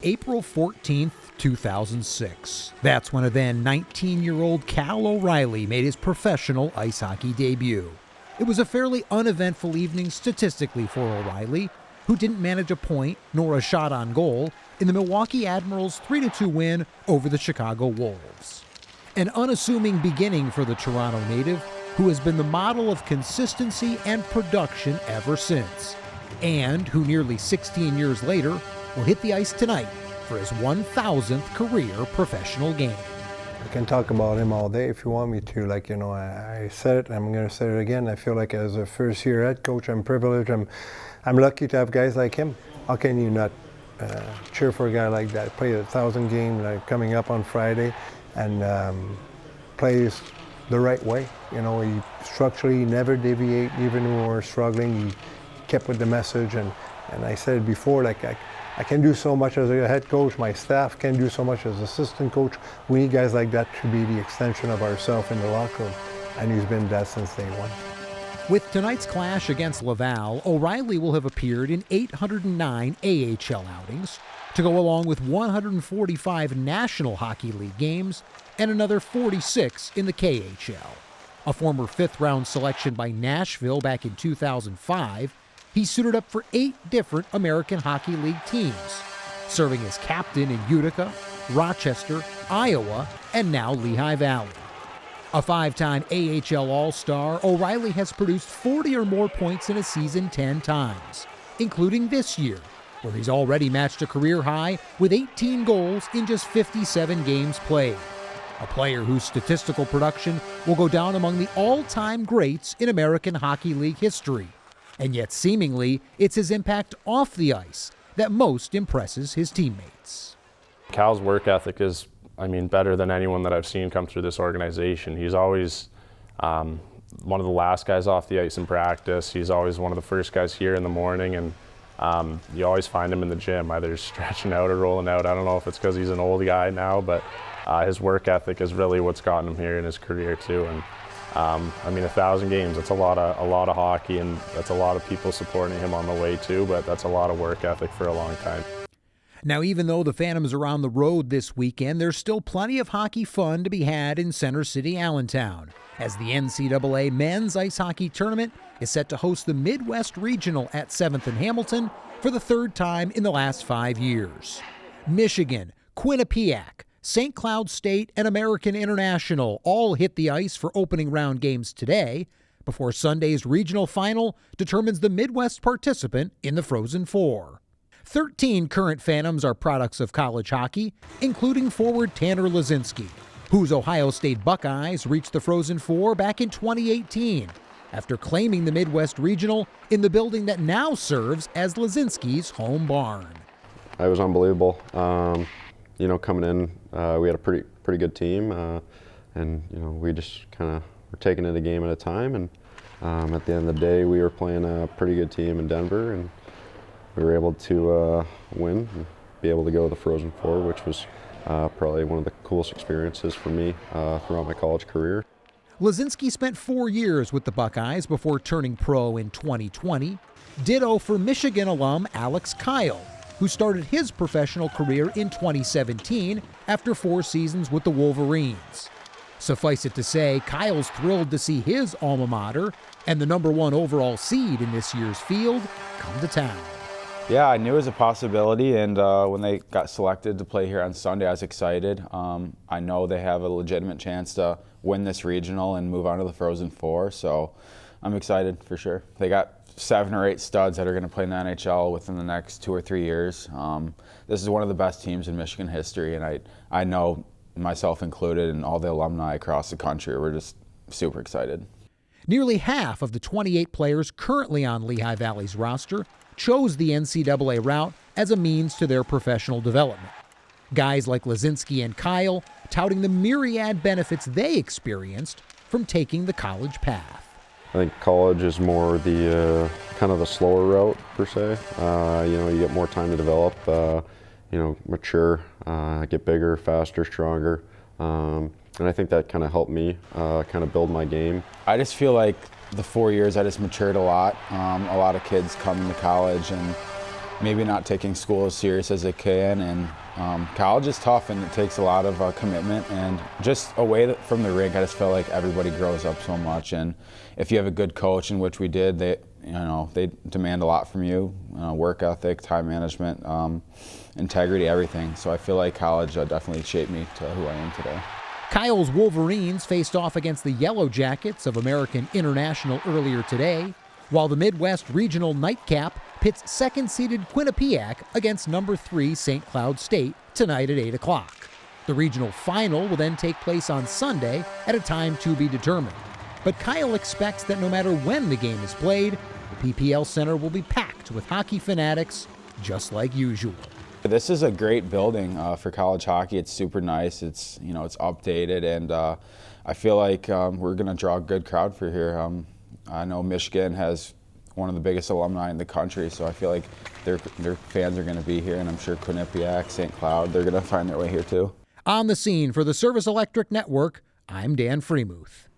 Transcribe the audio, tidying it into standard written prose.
April 14th, 2006. That's when a then 19-year-old Cal O'Reilly made his professional ice hockey debut. It was a fairly uneventful evening statistically for O'Reilly, who didn't manage a point nor a shot on goal in the Milwaukee Admirals' 3-2 win over the Chicago Wolves. An unassuming beginning for the Toronto native, who has been the model of consistency and production ever since, and who nearly 16 years later will hit the ice tonight for his 1,000th career professional game. I can talk about him all day if you want me to. I said it, I'm going to say it again. I feel like as a first-year head coach, I'm privileged. I'm lucky to have guys like him. How can you not cheer for a guy like that? Played 1,000 games coming up on Friday, and plays the right way. He structurally never deviate, even when we're struggling. He kept with the message, and I said it before, I can do so much as a head coach, my staff can do so much as assistant coach. We need guys like that to be the extension of ourselves in the locker room, and he's been that since day one. With tonight's clash against Laval, O'Reilly will have appeared in 809 AHL outings, to go along with 145 National Hockey League games and another 46 in the KHL. A former fifth-round selection by Nashville back in 2005, he suited up for 8 different American Hockey League teams, serving as captain in Utica, Rochester, Iowa, and now Lehigh Valley. A 5-time AHL All-Star, O'Reilly has produced 40 or more points in a season 10 times, including this year, where he's already matched a career high with 18 goals in just 57 games played. A player whose statistical production will go down among the all-time greats in American Hockey League history. And yet seemingly, it's his impact off the ice that most impresses his teammates. Cal's work ethic is, better than anyone that I've seen come through this organization. He's always one of the last guys off the ice in practice. He's always one of the first guys here in the morning, and you always find him in the gym, either stretching out or rolling out. I don't know if it's because he's an old guy now, but his work ethic is really what's gotten him here in his career too. And 1,000 games, that's a lot of hockey, and that's a lot of people supporting him on the way too, but that's a lot of work ethic for a long time. Now, even though the Phantoms are on the road this weekend, there's still plenty of hockey fun to be had in Center City, Allentown, as the NCAA Men's Ice Hockey Tournament is set to host the Midwest Regional at 7th and Hamilton for the 3rd time in the last 5 years. Michigan, Quinnipiac, St. Cloud State, and American International all hit the ice for opening round games today, before Sunday's regional final determines the Midwest participant in the Frozen Four. 13 current Phantoms are products of college hockey, including forward Tanner Laczynski, whose Ohio State Buckeyes reached the Frozen Four back in 2018 after claiming the Midwest Regional in the building that now serves as Laczynski's home barn. It was unbelievable. Coming in, we had a pretty good team, and we just kind of were taking it a game at a time. And at the end of the day, we were playing a pretty good team in Denver, and we were able to win and be able to go to the Frozen Four, which was probably one of the coolest experiences for me throughout my college career. Laczynski spent 4 years with the Buckeyes before turning pro in 2020. Ditto for Michigan alum Alex Kyle, who started his professional career in 2017 after 4 seasons with the Wolverines. Suffice it to say, Kyle's thrilled to see his alma mater and the #1 overall seed in this year's field come to town. Yeah, I knew it was a possibility, and when they got selected to play here on Sunday, I was excited. I know they have a legitimate chance to win this regional and move on to the Frozen Four, so I'm excited for sure. They got 7 or 8 studs that are going to play in the NHL within the next 2 or 3 years. This is one of the best teams in Michigan history, and I know, myself included, and all the alumni across the country, we're just super excited. Nearly half of the 28 players currently on Lehigh Valley's roster chose the NCAA route as a means to their professional development. Guys like Laczynski and Kyle touting the myriad benefits they experienced from taking the college path. I think college is more the kind of the slower route per se. You get more time to develop, mature, get bigger, faster, stronger, and I think that kind of helped me kind of build my game. I just feel like the 4 years I just matured a lot. A lot of kids come into college and maybe not taking school as serious as it can. And college is tough, and it takes a lot of commitment. And just away from the rink, I just feel like everybody grows up so much. And if you have a good coach, in which we did, they demand a lot from you: work ethic, time management, integrity, everything. So I feel like college definitely shaped me to who I am today. Kyle's Wolverines faced off against the Yellow Jackets of American International earlier today, while the Midwest Regional Nightcap pits second-seeded Quinnipiac against number 3 St. Cloud State tonight at 8 o'clock. The regional final will then take place on Sunday at a time to be determined. But Kyle expects that no matter when the game is played, the PPL Center will be packed with hockey fanatics just like usual. This is a great building for college hockey. It's super nice. It's it's updated, and I feel like we're going to draw a good crowd for here. I know Michigan has one of the biggest alumni in the country, so I feel like their fans are going to be here, and I'm sure Quinnipiac, St. Cloud, they're going to find their way here too. On the scene for the Service Electric Network, I'm Dan Freemuth.